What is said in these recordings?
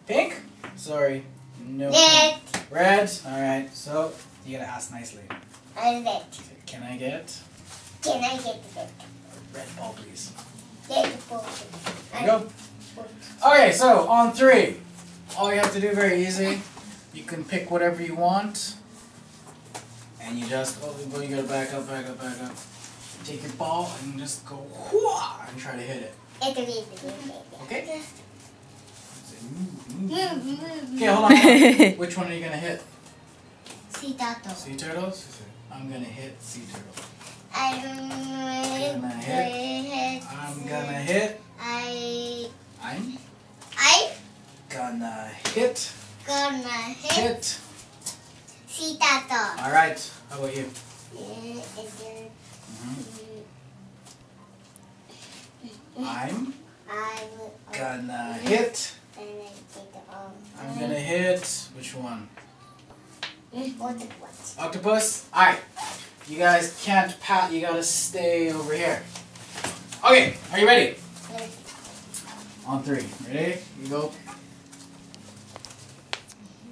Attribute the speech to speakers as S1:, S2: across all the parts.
S1: Pink? Sorry. No.
S2: Red.
S1: Red? Alright, so you gotta ask nicely.
S2: Red.
S1: Can I get?
S2: Can I get red?
S1: Red ball, please.
S2: Red ball.
S1: There you go. Okay, so on 3. All you have to do, very easy. You can pick whatever you want. And you just, you gotta back up. Take your ball and just go whoo and try to hit it. Okay? Okay, hold on. Which one are you gonna hit?
S2: Sea turtle.
S1: Sea turtles? I'm gonna hit sea turtle.
S2: I'm
S1: gonna hit
S2: sea turtle.
S1: Alright, how about you? I'm gonna hit which one? Octopus? Alright. You guys can't pat, you gotta stay over here. Okay, are you ready? On 3. Ready? You go.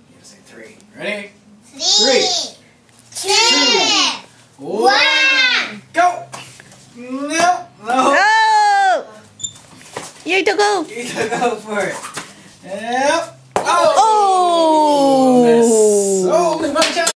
S1: You gotta say 3. Ready?
S2: 3, 2, 1.
S1: Go! No!
S3: Go! You to go!
S1: You gotta go for it. Yep.
S3: Oh!